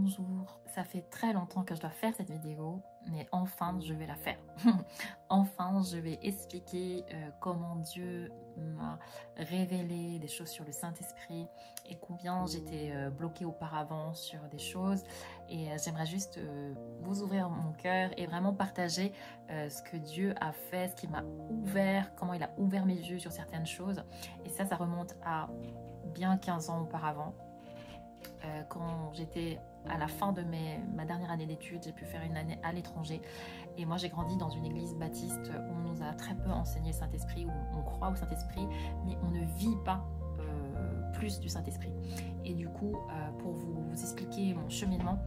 bonjour, ça fait très longtemps que je dois faire cette vidéo, mais enfin je vais la faire. Enfin je vais expliquer comment Dieu m'a révélé des choses sur le Saint-Esprit et combien j'étais bloquée auparavant sur des choses. Et j'aimerais juste vous ouvrir mon cœur et vraiment partager ce que Dieu a fait, ce qui m'a ouvert, comment il a ouvert mes yeux sur certaines choses. Et ça remonte à bien 15 ans auparavant. Quand j'étais à la fin de ma dernière année d'études, j'ai pu faire une année à l'étranger. Et moi, j'ai grandi dans une église baptiste où on nous a très peu enseigné le Saint-Esprit, où on croit au Saint-Esprit, mais on ne vit pas plus du Saint-Esprit. Et du coup, pour vous expliquer mon cheminement,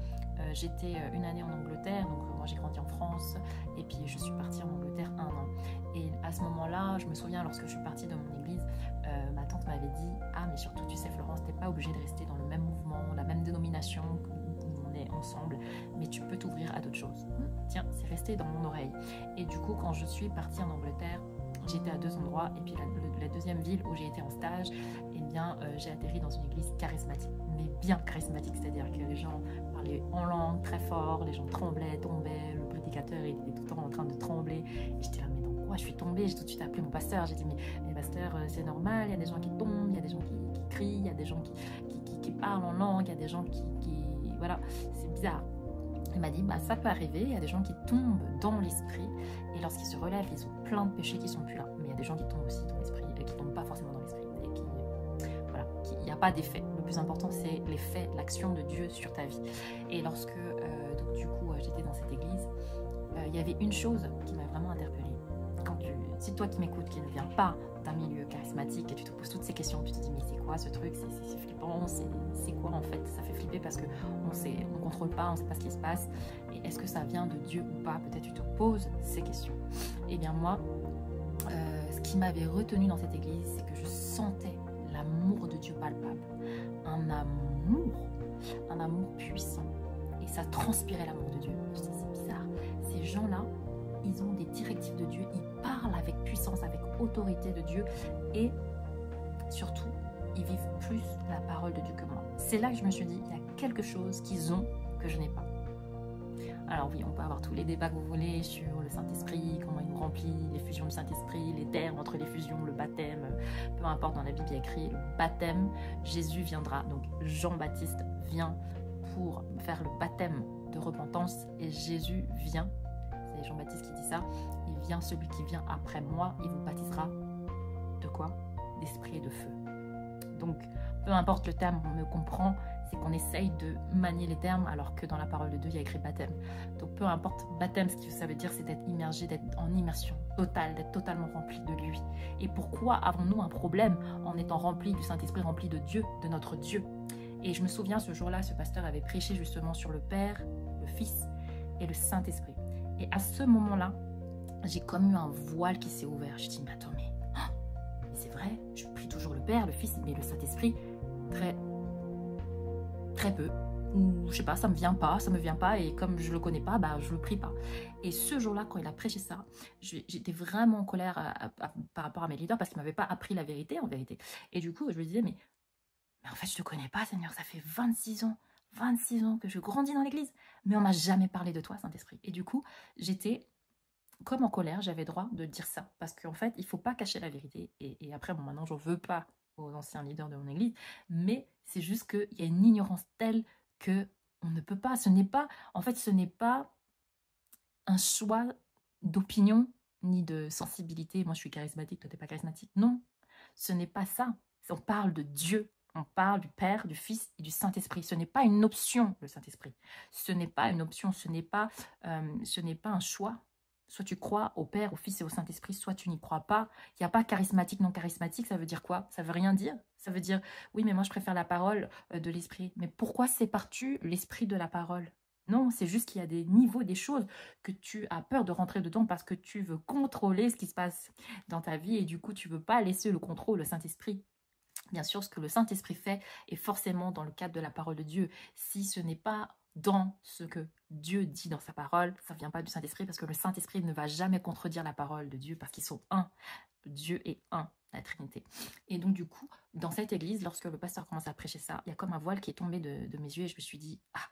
j'étais une année en Angleterre, donc moi j'ai grandi en France, et puis je suis partie en Angleterre 1 an. Et à ce moment-là, je me souviens, lorsque je suis partie de mon église, ma tante m'avait dit « Ah, mais surtout, tu sais Florence, t'es pas obligée de rester dans le même mouvement, la même dénomination où on est ensemble, mais tu peux t'ouvrir à d'autres choses. » Tiens, c'est resté dans mon oreille. Et du coup, quand je suis partie en Angleterre, j'étais à 2 endroits, et puis la deuxième ville où j'ai été en stage, eh bien, j'ai atterri dans une église charismatique, mais bien charismatique, c'est-à-dire que les gens parlaient en langue très fort, les gens tremblaient, tombaient, le prédicateur il était tout le temps en train de trembler, et j'étais là, mais dans quoi je suis tombée? J'ai tout de suite appelé mon pasteur, j'ai dit, mais pasteur, c'est normal, il y a des gens qui tombent, il y a des gens qui crient, il y a des gens qui parlent en langue, il y a des gens qui voilà, c'est bizarre. Il m'a dit, bah, ça peut arriver, il y a des gens qui tombent dans l'esprit, et lorsqu'ils se relèvent, ils ont plein de péchés qui sont plus là. Mais il y a des gens qui tombent aussi dans l'esprit, et qui tombent pas forcément dans l'esprit, et qui, voilà, il n'y a pas d'effet. Le plus important, c'est l'effet, l'action de Dieu sur ta vie. Et lorsque, donc, du coup, j'étais dans cette église, il y avait une chose qui m'a vraiment interpellée. Si toi qui m'écoutes, qui ne viens pas d'un milieu charismatique, et tu te poses toutes ces questions, tu te dis, mais c'est quoi ce truc, c'est flippant, c'est quoi en fait? Ça fait flipper parce qu'on ne contrôle pas, on ne sait pas ce qui se passe, et est-ce que ça vient de Dieu ou pas? Peut-être tu te poses ces questions. Et bien moi, ce qui m'avait retenu dans cette église, c'est que je sentais l'amour de Dieu palpable, un amour puissant, et ça transpirait l'amour de Dieu. Je dis, c'est bizarre, ces gens-là, ils ont des directives de Dieu, ils parlent avec puissance, avec autorité de Dieu, et surtout, ils vivent plus la parole de Dieu que moi. C'est là que je me suis dit, il y a quelque chose qu'ils ont que je n'ai pas. Alors oui, on peut avoir tous les débats que vous voulez sur le Saint-Esprit, comment il nous remplit, les fusions du Saint-Esprit, les termes entre les fusions, le baptême, peu importe, dans la Bible il y a écrit le baptême, Jésus viendra, donc Jean-Baptiste vient pour faire le baptême de repentance, et Jésus vient, c'est Jean-Baptiste qui dit ça, il vient, celui qui vient après moi, il vous baptisera de quoi? D'esprit et de feu. Donc, peu importe le terme, on me comprend, c'est qu'on essaye de manier les termes, alors que dans la parole de Dieu, il y a écrit baptême. Donc, peu importe, baptême, ce que ça veut dire, c'est d'être immergé, d'être en immersion totale, d'être totalement rempli de lui. Et pourquoi avons-nous un problème en étant rempli du Saint-Esprit, rempli de Dieu, de notre Dieu? Et je me souviens, ce jour-là, ce pasteur avait prêché justement sur le Père, le Fils et le Saint-Esprit. Et à ce moment-là, j'ai comme eu un voile qui s'est ouvert. Je dis, mais attends, mais c'est vrai, je prie toujours le Père, le Fils, mais le Saint-Esprit, très peu. Ou je sais pas, ça me vient pas, et comme je le connais pas, bah je le prie pas. Et ce jour-là, quand il a prêché ça, j'étais vraiment en colère par rapport à mes leaders, parce qu'ils m'avaient pas appris la vérité, en vérité. Et du coup, je me disais, mais en fait, je te connais pas, Seigneur, ça fait 26 ans que je grandis dans l'église, mais on m'a jamais parlé de toi, Saint-Esprit. Et du coup, j'étais comme en colère, j'avais droit de dire ça, parce qu'en fait, il faut pas cacher la vérité. Et après, bon, maintenant, j'en veux pas aux anciens leaders de mon église, mais c'est juste qu'il y a une ignorance telle que on ne peut pas, ce n'est pas un choix d'opinion ni de sensibilité. Moi, je suis charismatique, toi, t'es pas charismatique. Non, ce n'est pas ça. On parle de Dieu. On parle du Père, du Fils et du Saint-Esprit. Ce n'est pas une option, le Saint-Esprit. Ce n'est pas une option, ce n'est pas un choix. Soit tu crois au Père, au Fils et au Saint-Esprit, soit tu n'y crois pas. Il n'y a pas charismatique, non charismatique, ça veut dire quoi? Ça veut rien dire. Ça veut dire, oui, mais moi je préfère la parole de l'Esprit. Mais pourquoi sépares-tu l'Esprit de la parole? Non, c'est juste qu'il y a des niveaux, des choses que tu as peur de rentrer dedans parce que tu veux contrôler ce qui se passe dans ta vie, et du coup, tu ne veux pas laisser le contrôle au Saint-Esprit. Bien sûr, ce que le Saint-Esprit fait est forcément dans le cadre de la parole de Dieu. Si ce n'est pas dans ce que Dieu dit dans sa parole, ça ne vient pas du Saint-Esprit, parce que le Saint-Esprit ne va jamais contredire la parole de Dieu, parce qu'ils sont un. Dieu est un, la Trinité. Et donc du coup, dans cette église, lorsque le pasteur commence à prêcher ça, il y a comme un voile qui est tombé de mes yeux, et je me suis dit, ah,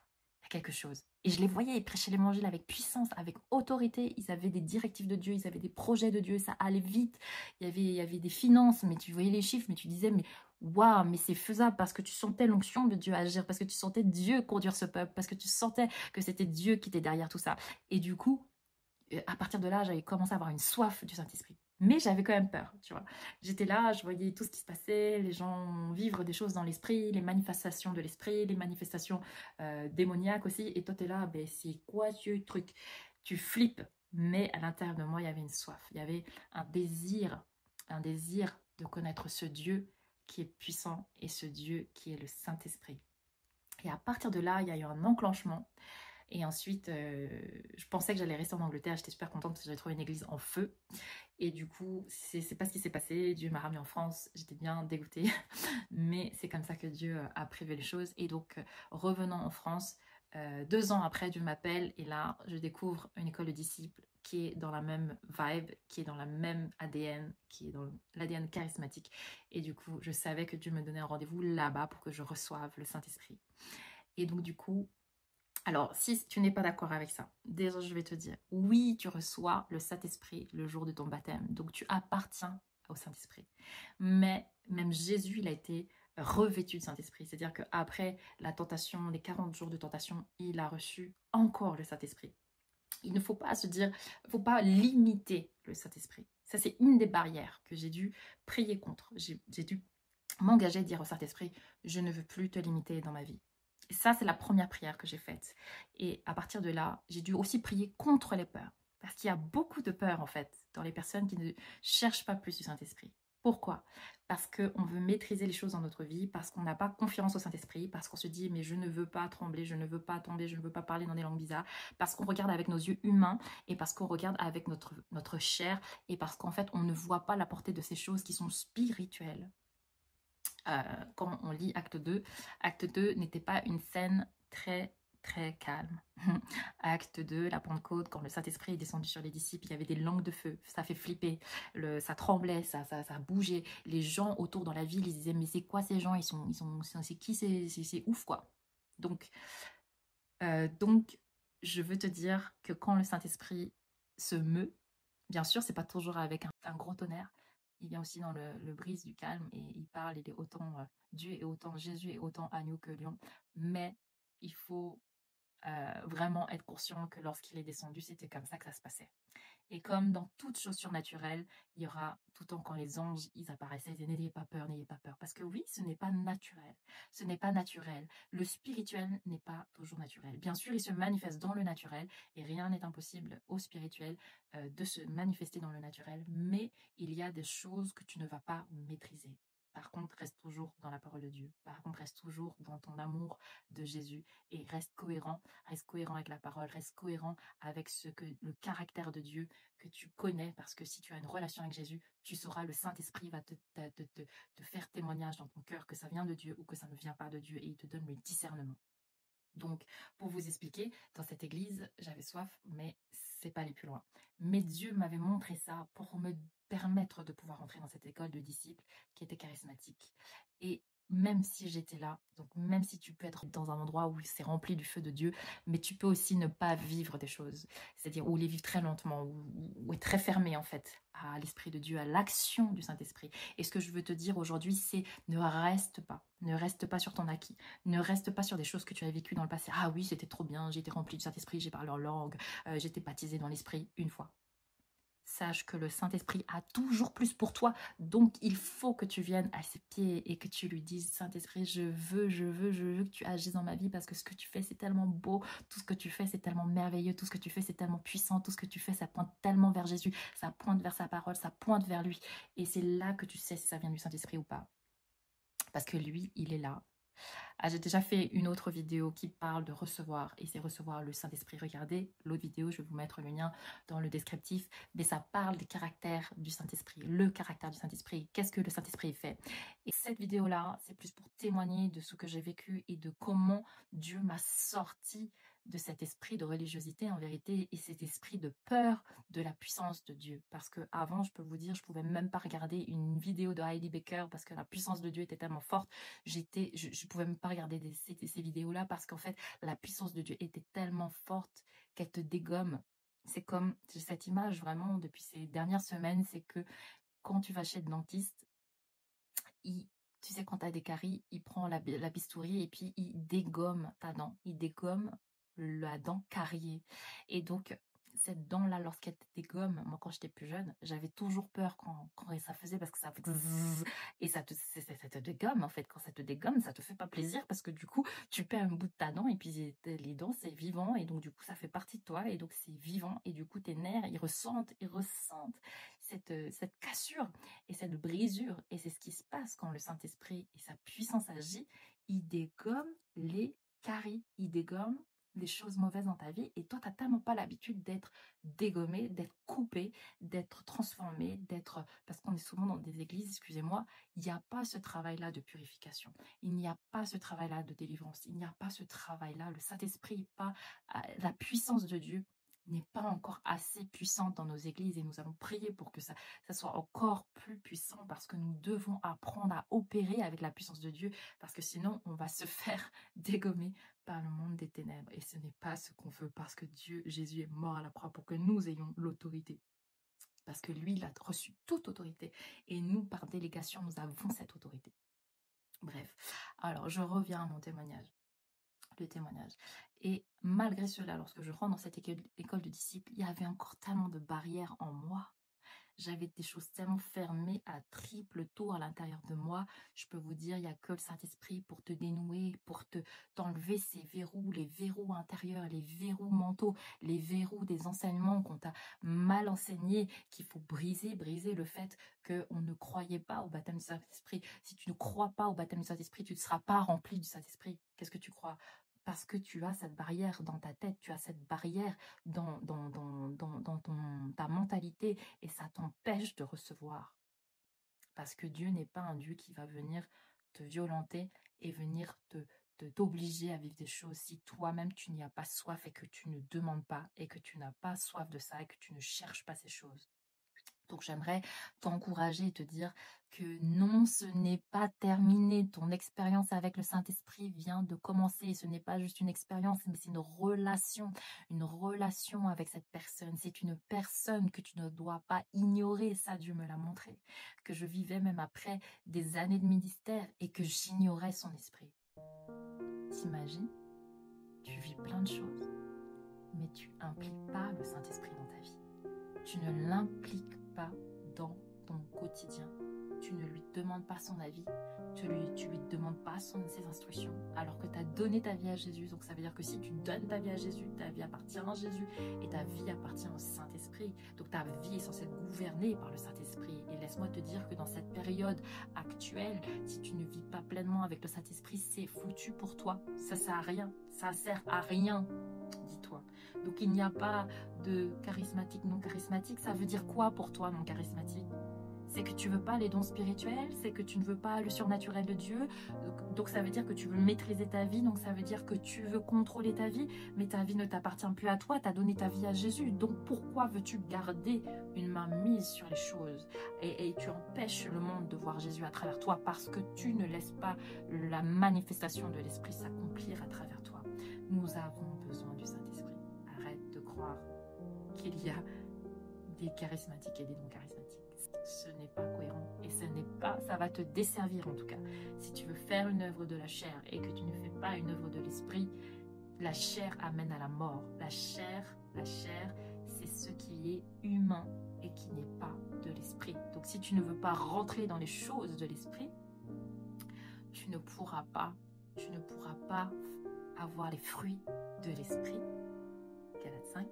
il y à quelque chose. Et je les voyais, ils prêchaient l'évangile avec puissance, avec autorité. Ils avaient des directives de Dieu, ils avaient des projets de Dieu, ça allait vite. Il y avait des finances, mais tu voyais les chiffres, mais tu disais, mais waouh, mais c'est faisable parce que tu sentais l'onction de Dieu agir, parce que tu sentais Dieu conduire ce peuple, parce que tu sentais que c'était Dieu qui était derrière tout ça. Et du coup, à partir de là, j'avais commencé à avoir une soif du Saint-Esprit. Mais j'avais quand même peur, tu vois. J'étais là, je voyais tout ce qui se passait, les gens vivre des choses dans l'esprit, les manifestations de l'esprit, les manifestations démoniaques aussi. Et toi, t'es là, ben, c'est quoi ce truc? Tu flippes. Mais à l'intérieur de moi, il y avait une soif. Il y avait un désir de connaître ce Dieu qui est puissant et ce Dieu qui est le Saint-Esprit. Et à partir de là, il y a eu un enclenchement. Et ensuite, je pensais que j'allais rester en Angleterre. J'étais super contente parce que j'avais trouvé une église en feu. Et du coup, c'est pas ce qui s'est passé. Dieu m'a ramenée en France. J'étais bien dégoûtée. Mais c'est comme ça que Dieu a prévu les choses. Et donc, revenant en France, 2 ans après, Dieu m'appelle. Et là, je découvre une école de disciples qui est dans la même vibe, qui est dans la même ADN, qui est dans l'ADN charismatique. Et du coup, je savais que Dieu me donnait un rendez-vous là-bas pour que je reçoive le Saint-Esprit. Et donc, du coup, alors, si tu n'es pas d'accord avec ça, déjà je vais te dire, oui, tu reçois le Saint-Esprit le jour de ton baptême, donc tu appartiens au Saint-Esprit. Mais même Jésus, il a été revêtu de Saint-Esprit, c'est-à-dire qu'après la tentation, les 40 jours de tentation, il a reçu encore le Saint-Esprit. Il ne faut pas se dire, il ne faut pas limiter le Saint-Esprit. Ça, c'est une des barrières que j'ai dû prier contre. J'ai dû m'engager à dire au Saint-Esprit, je ne veux plus te limiter dans ma vie. Et ça, c'est la première prière que j'ai faite. Et à partir de là, j'ai dû aussi prier contre les peurs. Parce qu'il y a beaucoup de peurs, en fait, dans les personnes qui ne cherchent pas plus du Saint-Esprit. Pourquoi? Parce qu'on veut maîtriser les choses dans notre vie, parce qu'on n'a pas confiance au Saint-Esprit, parce qu'on se dit, mais je ne veux pas trembler, je ne veux pas tomber, je ne veux pas parler dans des langues bizarres, parce qu'on regarde avec nos yeux humains, et parce qu'on regarde avec notre chair, et parce qu'en fait, on ne voit pas la portée de ces choses qui sont spirituelles. Quand on lit Acte 2, Acte 2 n'était pas une scène très calme. Acte 2, la Pentecôte, quand le Saint-Esprit est descendu sur les disciples, il y avait des langues de feu, ça fait flipper, ça tremblait, ça bougeait. Les gens autour dans la ville, ils disaient, mais c'est quoi ces gens, c'est qui, c'est ouf quoi. Donc, je veux te dire que quand le Saint-Esprit se meut, bien sûr, c'est pas toujours avec un gros tonnerre, il vient aussi dans le brise du calme et il parle, il est autant Dieu et autant Jésus et autant agneau que lion. Mais il faut vraiment être conscient que lorsqu'il est descendu, c'était comme ça que ça se passait. Et comme dans toute chose surnaturelle, il y aura tout le temps quand les anges, ils apparaissaient, ils disaient n'ayez pas peur, n'ayez pas peur. Parce que oui, ce n'est pas naturel. Ce n'est pas naturel. Le spirituel n'est pas toujours naturel. Bien sûr, il se manifeste dans le naturel et rien n'est impossible au spirituel de se manifester dans le naturel. Mais il y a des choses que tu ne vas pas maîtriser. Par contre, reste toujours dans la parole de Dieu. Par contre, reste toujours dans ton amour de Jésus et reste cohérent avec la parole, reste cohérent avec le caractère de Dieu que tu connais, parce que si tu as une relation avec Jésus, tu sauras, le Saint-Esprit va te faire témoignage dans ton cœur que ça vient de Dieu ou que ça ne vient pas de Dieu et il te donne le discernement. Donc, pour vous expliquer, dans cette église, j'avais soif, mais c'est pas aller plus loin. Mais Dieu m'avait montré ça pour me permettre de pouvoir entrer dans cette école de disciples qui était charismatique. Et même si j'étais là, donc même si tu peux être dans un endroit où c'est rempli du feu de Dieu, mais tu peux aussi ne pas vivre des choses, c'est-à-dire ou les vivre très lentement, ou être très fermé en fait à l'Esprit de Dieu, à l'action du Saint-Esprit. Et ce que je veux te dire aujourd'hui, c'est ne reste pas sur ton acquis, ne reste pas sur des choses que tu as vécues dans le passé. Ah oui, c'était trop bien, j'ai été rempli du Saint-Esprit, j'ai parlé en langue, j'étais baptisé dans l'Esprit une fois. Sache que le Saint-Esprit a toujours plus pour toi. Donc, il faut que tu viennes à ses pieds et que tu lui dises, Saint-Esprit, je veux que tu agisses dans ma vie parce que ce que tu fais, c'est tellement beau. Tout ce que tu fais, c'est tellement merveilleux. Tout ce que tu fais, c'est tellement puissant. Tout ce que tu fais, ça pointe tellement vers Jésus. Ça pointe vers sa parole, ça pointe vers lui. Et c'est là que tu sais si ça vient du Saint-Esprit ou pas. Parce que lui, il est là. Ah, j'ai déjà fait une autre vidéo qui parle de recevoir, et c'est recevoir le Saint-Esprit. Regardez l'autre vidéo, je vais vous mettre le lien dans le descriptif, mais ça parle des caractères du Saint-Esprit, le caractère du Saint-Esprit, qu'est-ce que le Saint-Esprit fait. Et cette vidéo-là, c'est plus pour témoigner de ce que j'ai vécu et de comment Dieu m'a sorti de cet esprit de religiosité en vérité et cet esprit de peur de la puissance de Dieu. Parce que avant, je peux vous dire, je pouvais même pas regarder une vidéo de Heidi Baker parce que la puissance de Dieu était tellement forte. Je pouvais même pas regarder ces vidéos-là parce qu'en fait, la puissance de Dieu était tellement forte qu'elle te dégomme. C'est comme cette image vraiment depuis ces dernières semaines, c'est que quand tu vas chez le dentiste, tu sais, quand tu as des caries, il prend la bistouri et puis il dégomme ta dent. Il dégomme la dent cariée. Et donc, cette dent-là, lorsqu'elle te dégomme, moi, quand j'étais plus jeune, j'avais toujours peur quand ça faisait parce que ça fait zzzz, et ça te dégomme, en fait. Quand ça te dégomme, ça te fait pas plaisir parce que du coup, tu perds un bout de ta dent et puis les dents, c'est vivant et donc, du coup, ça fait partie de toi et donc, c'est vivant et du coup, tes nerfs, ils ressentent cette cassure et cette brisure. Et c'est ce qui se passe quand le Saint-Esprit et sa puissance agit. Il dégomme les caries, il dégomme des choses mauvaises dans ta vie. Et toi, tu n'as tellement pas l'habitude d'être dégommé, d'être coupé, d'être transformé, d'être... Parce qu'on est souvent dans des églises, excusez-moi, il n'y a pas ce travail-là de purification. Il n'y a pas ce travail-là de délivrance. Il n'y a pas ce travail-là. Le Saint-Esprit, pas la puissance de Dieu n'est pas encore assez puissante dans nos églises et nous allons prier pour que ça soit encore plus puissant parce que nous devons apprendre à opérer avec la puissance de Dieu parce que sinon on va se faire dégommer par le monde des ténèbres et ce n'est pas ce qu'on veut parce que Jésus est mort à la croix pour que nous ayons l'autorité. Parce que lui, il a reçu toute autorité et nous, par délégation, nous avons cette autorité. Bref, alors je reviens à mon témoignage. Le témoignage. Et malgré cela, lorsque je rentre dans cette école de disciples, il y avait encore tellement de barrières en moi. J'avais des choses tellement fermées à triple tour à l'intérieur de moi. Je peux vous dire, il n'y a que le Saint-Esprit pour te dénouer, pour t'enlever ces verrous, les verrous intérieurs, les verrous mentaux, les verrous des enseignements qu'on t'a mal enseignés, qu'il faut briser le fait qu'on ne croyait pas au baptême du Saint-Esprit. Si tu ne crois pas au baptême du Saint-Esprit, tu ne seras pas rempli du Saint-Esprit. Qu'est-ce que tu crois ? Parce que tu as cette barrière dans ta tête, tu as cette barrière dans ta mentalité et ça t'empêche de recevoir. Parce que Dieu n'est pas un Dieu qui va venir te violenter et venir t'obliger à vivre des choses si toi-même tu n'y as pas soif et que tu ne demandes pas et que tu n'as pas soif de ça et que tu ne cherches pas ces choses. Donc j'aimerais t'encourager et te dire que non, ce n'est pas terminé. Ton expérience avec le Saint-Esprit vient de commencer. Ce n'est pas juste une expérience, mais c'est une relation avec cette personne. C'est une personne que tu ne dois pas ignorer. Ça, Dieu me l'a montré. Que je vivais même après des années de ministère et que j'ignorais son esprit. T'imagines? Tu vis plein de choses, mais tu impliques pas le Saint-Esprit dans ta vie. Tu ne l'impliques pas dans ton quotidien. Tu ne lui demandes pas son avis. Tu lui demandes pas ses instructions. Alors que tu as donné ta vie à Jésus. Donc ça veut dire que si tu donnes ta vie à Jésus, ta vie appartient à Jésus. Et ta vie appartient au Saint-Esprit. Donc ta vie est censée être gouvernée par le Saint-Esprit. Et laisse-moi te dire que dans cette période actuelle, si tu ne vis pas pleinement avec le Saint-Esprit, c'est foutu pour toi. Ça sert à rien. Ça sert à rien. Dis-toi. Donc il n'y a pas de charismatique, non charismatique. Ça veut dire quoi pour toi, non charismatique? C'est que tu veux pas les dons spirituels, c'est que tu ne veux pas le surnaturel de Dieu. Donc ça veut dire que tu veux maîtriser ta vie, donc ça veut dire que tu veux contrôler ta vie, mais ta vie ne t'appartient plus à toi, tu as donné ta vie à Jésus. Donc pourquoi veux-tu garder une main mise sur les choses et tu empêches le monde de voir Jésus à travers toi parce que tu ne laisses pas la manifestation de l'Esprit s'accomplir à travers toi. Nous avons besoin du Saint-Esprit. Arrête de croire qu'il y a des charismatiques et des non charismatiques. Ce n'est pas cohérent et ça va te desservir en tout cas. Si tu veux faire une œuvre de la chair et que tu ne fais pas une œuvre de l'esprit, la chair amène à la mort. La chair, c'est ce qui est humain et qui n'est pas de l'esprit. Donc si tu ne veux pas rentrer dans les choses de l'esprit, tu ne pourras pas avoir les fruits de l'esprit. Galates 5,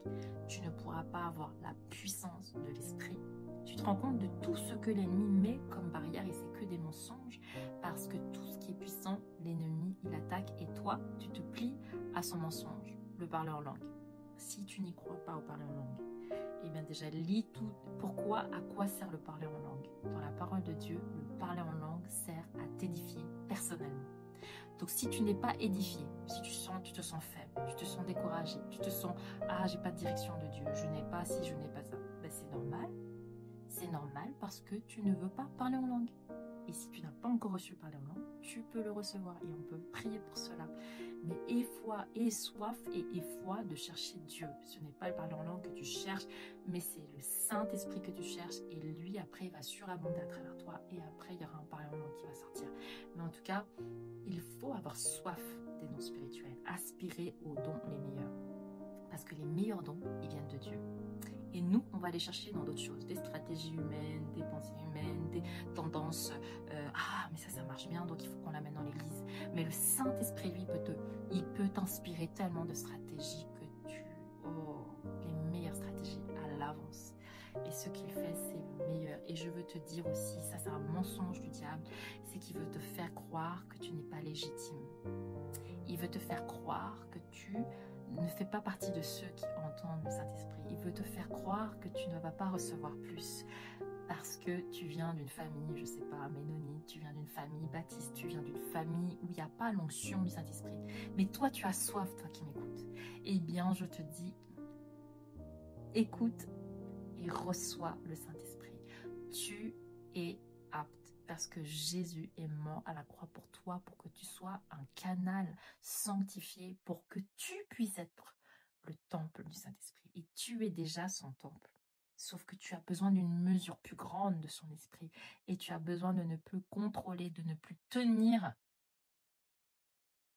tu ne pourras pas avoir la puissance de l'esprit. Tu te rends compte de tout ce que l'ennemi met comme barrière et c'est que des mensonges parce que tout ce qui est puissant, l'ennemi, il attaque et toi, tu te plies à son mensonge, le parler en langue. Si tu n'y crois pas au parler en langue, eh bien déjà lis tout. Pourquoi, à quoi sert le parler en langue? Dans la parole de Dieu, le parler en langue sert à t'édifier personnellement. Donc si tu n'es pas édifié, si tu te sens faible, tu te sens découragé, tu te sens ah j'ai pas de direction de Dieu, je n'ai pas ci, je n'ai pas ça, ben, c'est normal. C'est normal parce que tu ne veux pas parler en langue. Et si tu n'as pas encore reçu parler en langue, tu peux le recevoir et on peut prier pour cela. Mais aie foi, aie soif et aie foi de chercher Dieu. Ce n'est pas le parler en langue que tu cherches, mais c'est le Saint-Esprit que tu cherches et lui après il va surabonder à travers toi et après il y aura un parler en langue qui va sortir. Mais en tout cas, il faut avoir soif des dons spirituels, aspirer aux dons les meilleurs. Parce que les meilleurs dons, ils viennent de Dieu. Et nous, on va aller chercher dans d'autres choses, des stratégies humaines, des pensées humaines, des tendances. Ah, mais ça marche bien, donc il faut qu'on l'amène dans l'église. Mais le Saint-Esprit, lui, il peut t'inspirer tellement de stratégies que les meilleures stratégies à l'avance. Et ce qu'il fait, c'est le meilleur. Et je veux te dire aussi, ça c'est un mensonge du diable, c'est qu'il veut te faire croire que tu n'es pas légitime. Il veut te faire croire que tu ne fais pas partie de ceux qui entendent le Saint-Esprit. Il veut te faire croire que tu ne vas pas recevoir plus parce que tu viens d'une famille, je ne sais pas, ménonite, tu viens d'une famille baptiste, tu viens d'une famille où il n'y a pas l'onction du Saint-Esprit. Mais toi, tu as soif, toi qui m'écoutes. Eh bien, je te dis, écoute et reçois le Saint-Esprit. Tu es apte parce que Jésus est mort à la croix pour toi, pour que tu sois un canal sanctifié, pour que tu puisses être le temple du Saint-Esprit. Et tu es déjà son temple. Sauf que tu as besoin d'une mesure plus grande de son esprit. Et tu as besoin de ne plus contrôler, de ne plus tenir.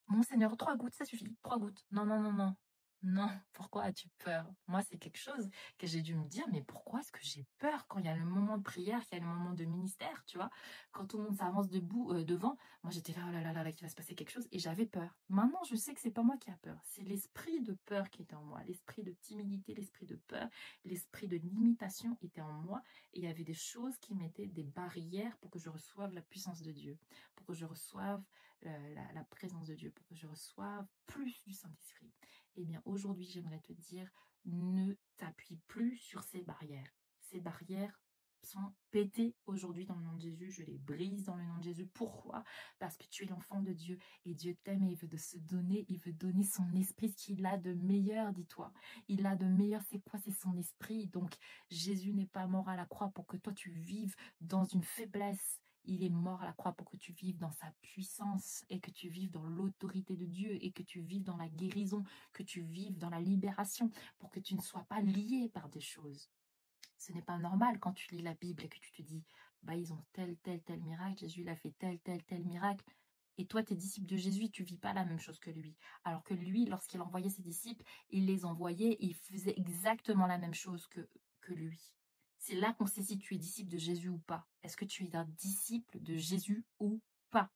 Mon Seigneur, 3 gouttes, ça suffit. 3 gouttes. Non, non, non, non. Non, pourquoi as-tu peur? Moi, c'est quelque chose que j'ai dû me dire, mais pourquoi est-ce que j'ai peur quand il y a le moment de prière, qu'il y a le moment de ministère, tu vois? Quand tout le monde s'avance devant, moi j'étais là, oh là là là, là, qu'il va se passer quelque chose, et j'avais peur. Maintenant, je sais que c'est pas moi qui a peur, c'est l'esprit de peur qui était en moi, l'esprit de timidité, l'esprit de peur, l'esprit de limitation était en moi, et il y avait des choses qui mettaient des barrières pour que je reçoive la puissance de Dieu, pour que je reçoive la présence de Dieu, pour que je reçoive plus du Saint-Esprit. Eh bien, aujourd'hui, j'aimerais te dire, ne t'appuie plus sur ces barrières. Ces barrières sont pétées aujourd'hui dans le nom de Jésus. Je les brise dans le nom de Jésus. Pourquoi? Parce que tu es l'enfant de Dieu et Dieu t'aime et il veut de se donner. Il veut donner son esprit, ce qu'il a de meilleur, dis-toi. Il a de meilleur, c'est quoi? C'est son esprit. Donc, Jésus n'est pas mort à la croix pour que toi tu vives dans une faiblesse. Il est mort à la croix pour que tu vives dans sa puissance et que tu vives dans l'autorité de Dieu et que tu vives dans la guérison, que tu vives dans la libération, pour que tu ne sois pas lié par des choses. Ce n'est pas normal quand tu lis la Bible et que tu te dis, bah ils ont tel miracle, Jésus il a fait tel miracle. Et toi, tes disciples de Jésus, tu vis pas la même chose que lui. Alors que lui, lorsqu'il envoyait ses disciples, il les envoyait et il faisait exactement la même chose que lui. C'est là qu'on sait si tu es disciple de Jésus ou pas. Est-ce que tu es un disciple de Jésus ou pas?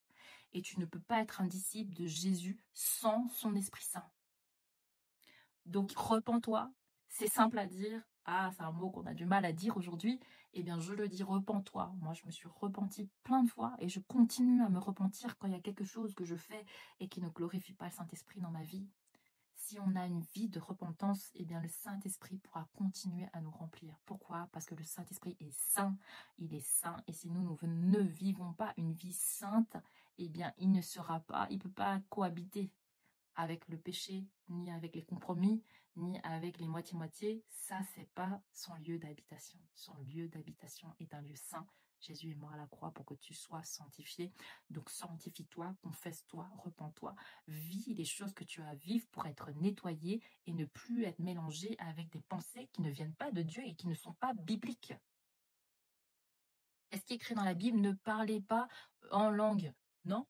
Et tu ne peux pas être un disciple de Jésus sans son Esprit Saint. Donc, repens-toi. C'est simple à dire. Ah, c'est un mot qu'on a du mal à dire aujourd'hui. Eh bien, je le dis, repens-toi. Moi, je me suis repentie plein de fois et je continue à me repentir quand il y a quelque chose que je fais et qui ne glorifie pas le Saint-Esprit dans ma vie. Si on a une vie de repentance, eh bien, le Saint-Esprit pourra continuer à nous remplir. Pourquoi? Parce que le Saint-Esprit est saint. Il est saint. Et si nous ne vivons pas une vie sainte, eh bien, il ne peut pas cohabiter avec le péché, ni avec les compromis, ni avec les moitiés-moitiés. Ça, c'est pas son lieu d'habitation. Son lieu d'habitation est un lieu saint. Jésus est mort à la croix pour que tu sois sanctifié. Donc sanctifie-toi, confesse-toi, repens-toi, vis les choses que tu as à vivre pour être nettoyé et ne plus être mélangé avec des pensées qui ne viennent pas de Dieu et qui ne sont pas bibliques. Est-ce qu'il est écrit dans la Bible, ne parlez pas en langue? Non,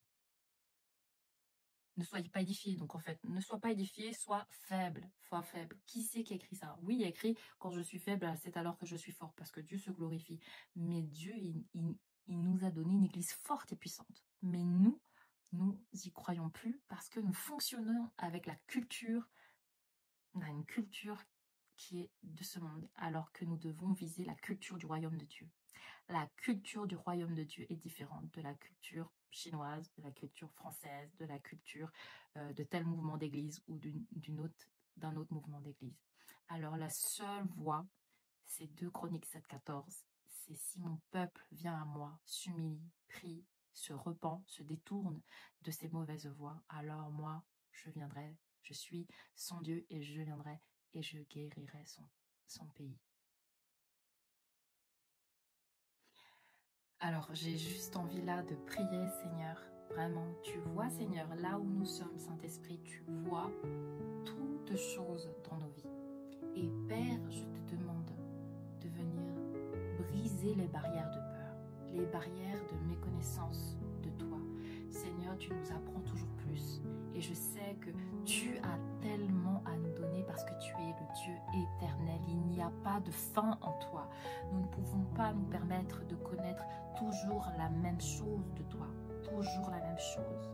ne soyez pas édifiés. Donc en fait, ne sois pas édifié, sois faible. Sois faible. Qui c'est qui a écrit ça? Oui, il y a écrit, quand je suis faible, c'est alors que je suis fort, parce que Dieu se glorifie. Mais Dieu, il nous a donné une église forte et puissante. Mais nous y croyons plus parce que nous fonctionnons avec la culture. On a une culture qui est de ce monde, alors que nous devons viser la culture du royaume de Dieu. La culture du royaume de Dieu est différente de la culture chinoise, de la culture française, de la culture de tel mouvement d'église ou d'un autre mouvement d'église. Alors la seule voie, c'est 2 Chroniques 7,14. C'est si mon peuple vient à moi, s'humilie, prie, se repent, se détourne de ses mauvaises voies, alors moi, je viendrai, je suis son Dieu et je viendrai et je guérirai son pays. Alors, j'ai juste envie là de prier, Seigneur. Vraiment, tu vois, Seigneur, là où nous sommes, Saint-Esprit, tu vois toutes choses dans nos vies. Et Père, je te demande de venir briser les barrières de peur, les barrières de méconnaissance de toi. Seigneur, tu nous apprends toujours plus. Et je sais que tu as tellement à nous donner parce que tu es le Dieu éternel. Il n'y a pas de fin en toi. Nous ne pouvons pas nous permettre de connaître toujours la même chose de toi. Toujours la même chose.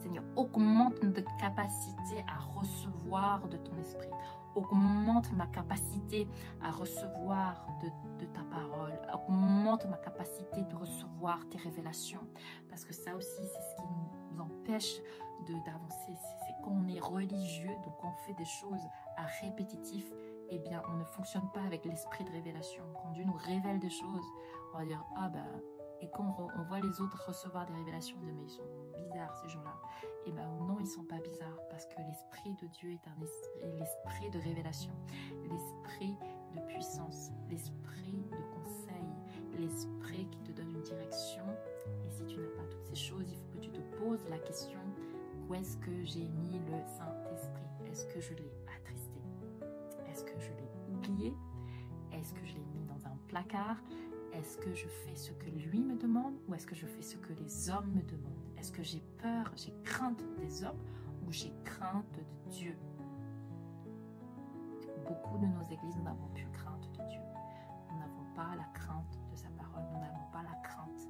Seigneur, augmente notre capacité à recevoir de ton esprit. Augmente ma capacité à recevoir de ta parole. Augmente ma capacité de recevoir tes révélations. Parce que ça aussi, c'est ce qui nous empêche d'avancer. C'est quand on est religieux, donc on fait des choses à répétitif, eh bien, on ne fonctionne pas avec l'esprit de révélation. Quand Dieu nous révèle des choses, on va dire, ah ben... Et quand on voit les autres recevoir des révélations, on dit, mais ils sont bizarres ces gens-là. Et bien non, ils ne sont pas bizarres parce que l'esprit de Dieu est un esprit, l'esprit de révélation, l'esprit de puissance, l'esprit de conseil, l'esprit qui te donne une direction. Et si tu n'as pas toutes ces choses, il faut que tu te poses la question, où est-ce que j'ai mis le Saint-Esprit? Est-ce que je l'ai attristé? Est-ce que je l'ai oublié? Est-ce que je l'ai mis dans un placard? Est-ce que je fais ce que lui me demande ou est-ce que je fais ce que les hommes me demandent? Est-ce que j'ai peur, j'ai crainte des hommes ou j'ai crainte de Dieu? Beaucoup de nos églises, nous n'avons plus crainte de Dieu. Nous n'avons pas la crainte de sa parole. Nous n'avons pas la crainte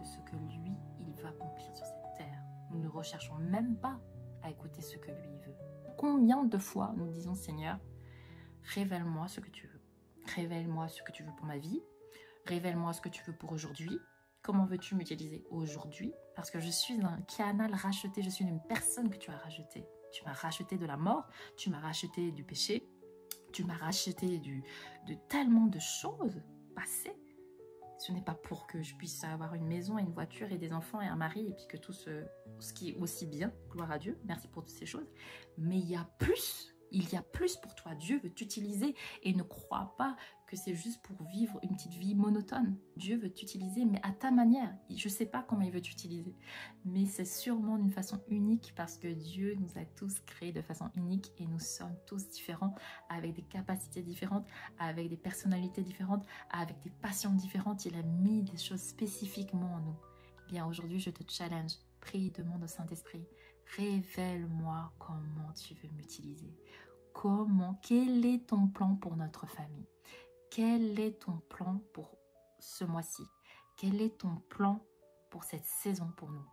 de ce que lui, il va accomplir sur cette terre. Nous ne recherchons même pas à écouter ce que lui veut. Combien de fois nous disons, Seigneur, révèle-moi ce que tu veux. Révèle-moi ce que tu veux pour ma vie. Révèle-moi ce que tu veux pour aujourd'hui. Comment veux-tu m'utiliser aujourd'hui? Parce que je suis un canal racheté. Je suis une personne que tu as rachetée. Tu m'as racheté de la mort. Tu m'as racheté du péché. Tu m'as racheté de tellement de choses passées. Ce n'est pas pour que je puisse avoir une maison et une voiture et des enfants et un mari et puis que tout ce qui est aussi bien. Gloire à Dieu. Merci pour toutes ces choses. Mais il y a plus. Il y a plus pour toi. Dieu veut t'utiliser et ne crois pas que c'est juste pour vivre une petite vie monotone. Dieu veut t'utiliser, mais à ta manière. Je ne sais pas comment il veut t'utiliser, mais c'est sûrement d'une façon unique parce que Dieu nous a tous créés de façon unique et nous sommes tous différents, avec des capacités différentes, avec des personnalités différentes, avec des passions différentes. Il a mis des choses spécifiquement en nous. Bien, aujourd'hui, je te challenge. Prie, demande au Saint-Esprit. Révèle-moi comment tu veux m'utiliser. Quel est ton plan pour notre famille? Quel est ton plan pour ce mois-ci? Quel est ton plan pour cette saison pour nous?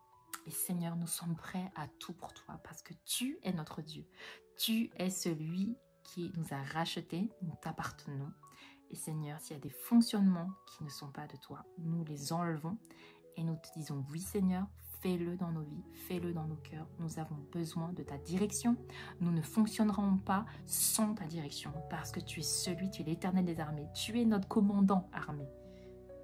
Et Seigneur, nous sommes prêts à tout pour toi parce que tu es notre Dieu. Tu es celui qui nous a rachetés, nous t'appartenons. Et Seigneur, s'il y a des fonctionnements qui ne sont pas de toi, nous les enlevons et nous te disons oui Seigneur, fais-le dans nos vies, fais-le dans nos cœurs. Nous avons besoin de ta direction. Nous ne fonctionnerons pas sans ta direction parce que tu es celui, tu es l'Éternel des armées. Tu es notre commandant armé.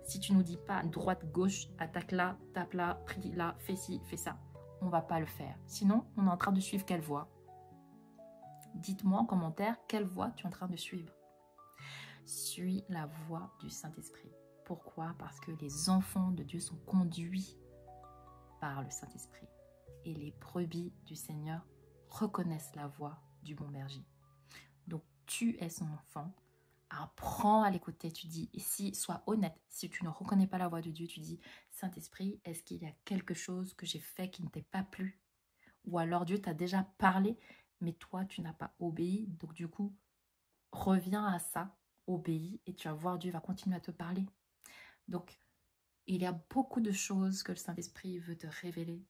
Si tu ne nous dis pas droite, gauche, attaque là, tape là, prie là, fais ci, fais ça, on ne va pas le faire. Sinon, on est en train de suivre quelle voie? Dites-moi en commentaire quelle voie tu es en train de suivre. Suis la voie du Saint-Esprit. Pourquoi? Parce que les enfants de Dieu sont conduits par le Saint-Esprit. Et les brebis du Seigneur reconnaissent la voix du bon berger. Donc, tu es son enfant. Apprends à l'écouter. Tu dis, et si, sois honnête. Si tu ne reconnais pas la voix de Dieu, tu dis, Saint-Esprit, est-ce qu'il y a quelque chose que j'ai fait qui ne t'est pas plu? Ou alors Dieu t'a déjà parlé, mais toi, tu n'as pas obéi. Donc, du coup, reviens à ça, obéis, et tu vas voir, Dieu va continuer à te parler. Donc, il y a beaucoup de choses que le Saint-Esprit veut te révéler.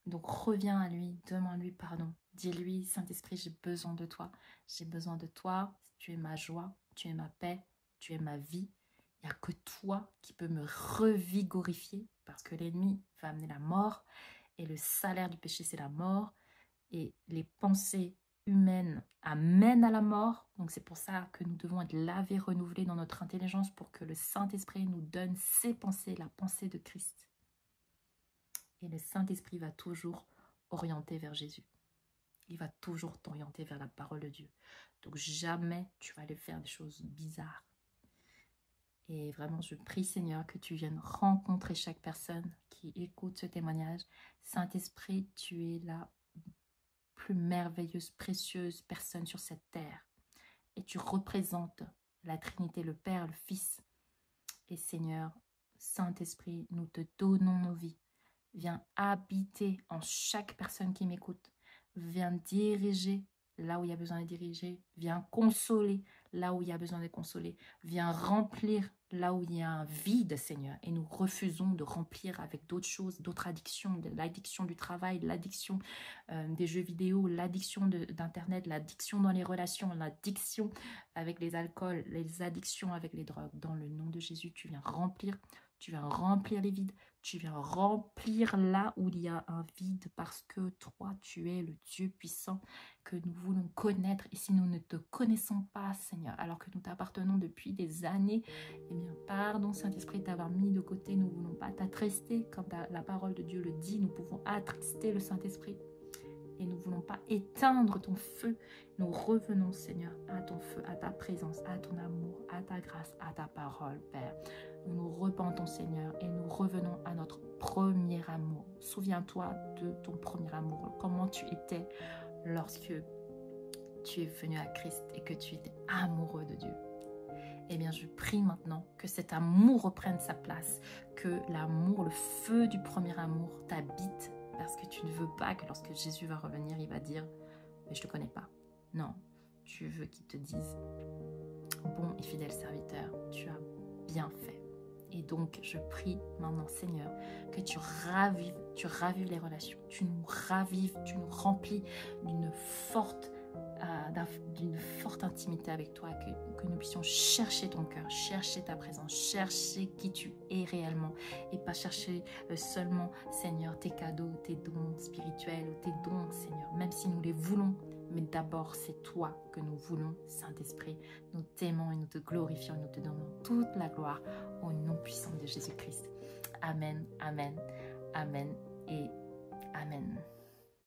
Donc reviens à lui, demande-lui pardon. Dis-lui, Saint-Esprit, j'ai besoin de toi. J'ai besoin de toi. Tu es ma joie, tu es ma paix, tu es ma vie. Il n'y a que toi qui peux me revigorifier parce que l'ennemi va amener la mort et le salaire du péché, c'est la mort. Et les pensées humaines amènent à la mort. Donc c'est pour ça que nous devons être lavés, renouvelés dans notre intelligence pour que le Saint-Esprit nous donne ses pensées, la pensée de Christ. Et le Saint-Esprit va toujours orienter vers Jésus. Il va toujours t'orienter vers la parole de Dieu. Donc jamais tu vas aller faire des choses bizarres. Et vraiment, je prie, Seigneur, que tu viennes rencontrer chaque personne qui écoute ce témoignage. Saint-Esprit, tu es la plus merveilleuse, précieuse personne sur cette terre. Et tu représentes la Trinité, le Père, le Fils. Et Seigneur, Saint-Esprit, nous te donnons nos vies. Viens habiter en chaque personne qui m'écoute. Viens diriger là où il y a besoin de diriger. Viens consoler là où il y a besoin de consoler. Viens remplir là où il y a un vide, Seigneur. Et nous refusons de remplir avec d'autres choses, d'autres addictions, l'addiction du travail, l'addiction des jeux vidéo, l'addiction d'Internet, l'addiction dans les relations, l'addiction avec les alcools, les addictions avec les drogues. Dans le nom de Jésus, tu viens remplir les vides. Tu viens remplir là où il y a un vide parce que toi, tu es le Dieu puissant que nous voulons connaître. Et si nous ne te connaissons pas, Seigneur, alors que nous t'appartenons depuis des années, eh bien, pardon, Saint-Esprit, t'avoir mis de côté. Nous ne voulons pas t'attrister, comme la parole de Dieu le dit. Nous pouvons attrister le Saint-Esprit. Et nous ne voulons pas éteindre ton feu. Nous revenons, Seigneur, à ton feu, à ta présence, à ton amour, à ta grâce, à ta parole, Père. Nous nous repentons, Seigneur, et nous revenons à notre premier amour. Souviens-toi de ton premier amour, comment tu étais lorsque tu es venu à Christ et que tu étais amoureux de Dieu. Eh bien, je prie maintenant que cet amour reprenne sa place, que l'amour, le feu du premier amour t'habite, parce que tu ne veux pas que lorsque Jésus va revenir, il va dire « mais je ne te connais pas ». Non, tu veux qu'il te dise « bon et fidèle serviteur, tu as bien fait ». Et donc, je prie maintenant, Seigneur, que tu ravives les relations, tu nous ravives, tu nous remplis d'une forte intimité avec toi, que nous puissions chercher ton cœur, chercher ta présence, chercher qui tu es réellement et pas chercher seulement, Seigneur, tes cadeaux, tes dons spirituels ou tes dons, Seigneur, même si nous les voulons. Mais d'abord, c'est toi que nous voulons, Saint-Esprit. Nous t'aimons et nous te glorifions et nous te donnons toute la gloire au nom puissant de Jésus-Christ. Amen, amen, amen et amen.